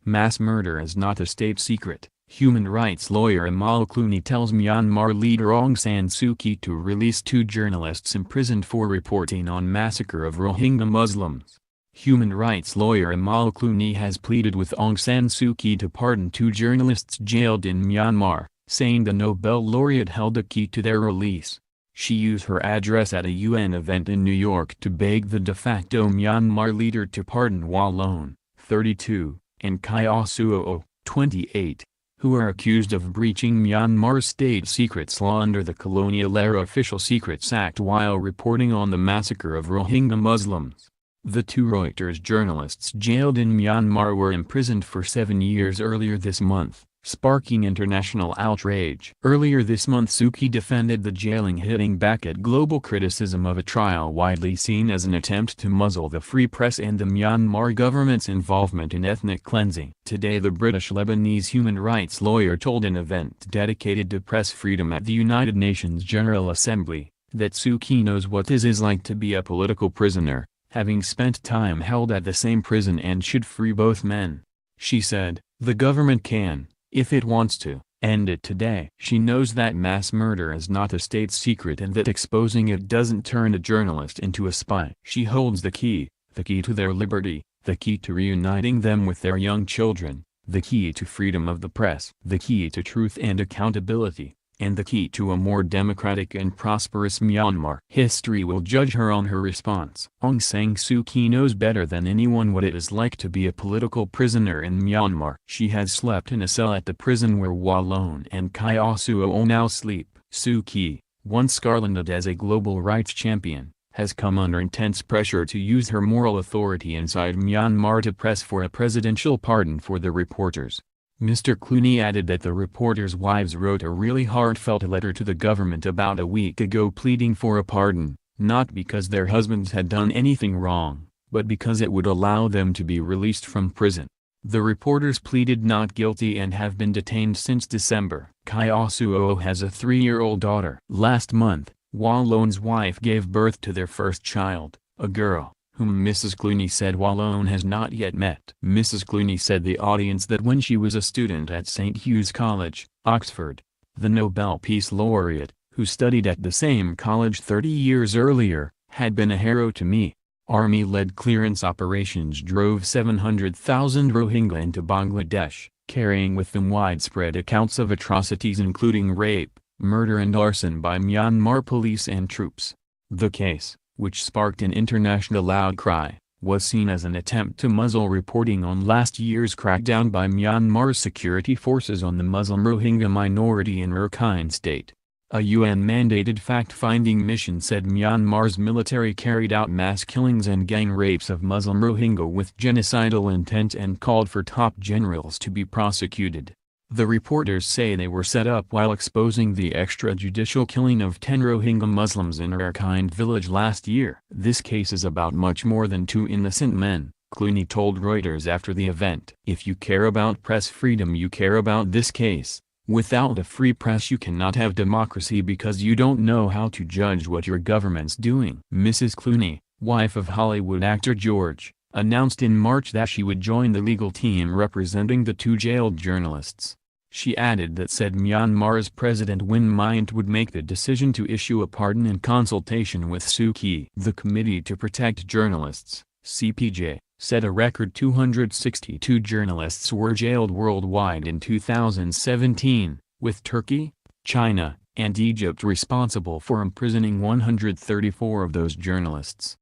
Mass murder is not a state secret, human rights lawyer Amal Clooney tells Myanmar leader Aung San Suu Kyi to release 2 journalists imprisoned for reporting on massacre of Rohingya Muslims. Human rights lawyer Amal Clooney has pleaded with Aung San Suu Kyi to pardon 2 journalists jailed in Myanmar, saying the Nobel laureate held a key to their release. She used her address at a UN event in New York to beg the de facto Myanmar leader to pardon Wallon, 32, and Kyaw Suo, 28, who are accused of breaching Myanmar's state secrets law under the colonial-era Official Secrets Act while reporting on the massacre of Rohingya Muslims. The 2 Reuters journalists jailed in Myanmar were imprisoned for 7 years earlier this month, sparking international outrage. Earlier this month Suu Kyi defended the jailing, hitting back at global criticism of a trial widely seen as an attempt to muzzle the free press and the Myanmar government's involvement in ethnic cleansing. Today the British-Lebanese human rights lawyer told an event dedicated to press freedom at the United Nations General Assembly, that Suu Kyi knows what it is like to be a political prisoner, having spent time held at the same prison, and should free both men. She said, "The government can, if it wants to, end it today." She knows that mass murder is not a state secret and that exposing it doesn't turn a journalist into a spy. She holds the key to their liberty, the key to reuniting them with their young children, the key to freedom of the press, the key to truth and accountability, and the key to a more democratic and prosperous Myanmar. History will judge her on her response. Aung San Suu Kyi knows better than anyone what it is like to be a political prisoner in Myanmar. She has slept in a cell at the prison where Wallon and Kyaw Suo now sleep. Suu Kyi, once garlanded as a global rights champion, has come under intense pressure to use her moral authority inside Myanmar to press for a presidential pardon for the reporters. Mr. Clooney added that the reporters' wives wrote a really heartfelt letter to the government about a week ago pleading for a pardon, not because their husbands had done anything wrong, but because it would allow them to be released from prison. The reporters pleaded not guilty and have been detained since December. Kyaw Suo has a 3-year-old daughter. Last month, Wallon's wife gave birth to their first child, a girl, whom Mrs. Clooney said Wallon has not yet met. Mrs. Clooney said the audience that when she was a student at St. Hugh's College, Oxford, the Nobel Peace Laureate, who studied at the same college 30 years earlier, had been a hero to me. Army-led clearance operations drove 700,000 Rohingya into Bangladesh, carrying with them widespread accounts of atrocities including rape, murder and arson by Myanmar police and troops. The case, which sparked an international outcry, was seen as an attempt to muzzle reporting on last year's crackdown by Myanmar's security forces on the Muslim Rohingya minority in Rakhine State. A UN-mandated fact-finding mission said Myanmar's military carried out mass killings and gang rapes of Muslim Rohingya with genocidal intent and called for top generals to be prosecuted. The reporters say they were set up while exposing the extrajudicial killing of 10 Rohingya Muslims in Rakhine village last year. "This case is about much more than 2 innocent men," Clooney told Reuters after the event. "If you care about press freedom, you care about this case. Without a free press you cannot have democracy because you don't know how to judge what your government's doing." Mrs. Clooney, wife of Hollywood actor George, announced in March that she would join the legal team representing the 2 jailed journalists. She added that said Myanmar's President Win Myint would make the decision to issue a pardon in consultation with Suu Kyi. The Committee to Protect Journalists, CPJ, said a record 262 journalists were jailed worldwide in 2017, with Turkey, China, and Egypt responsible for imprisoning 134 of those journalists.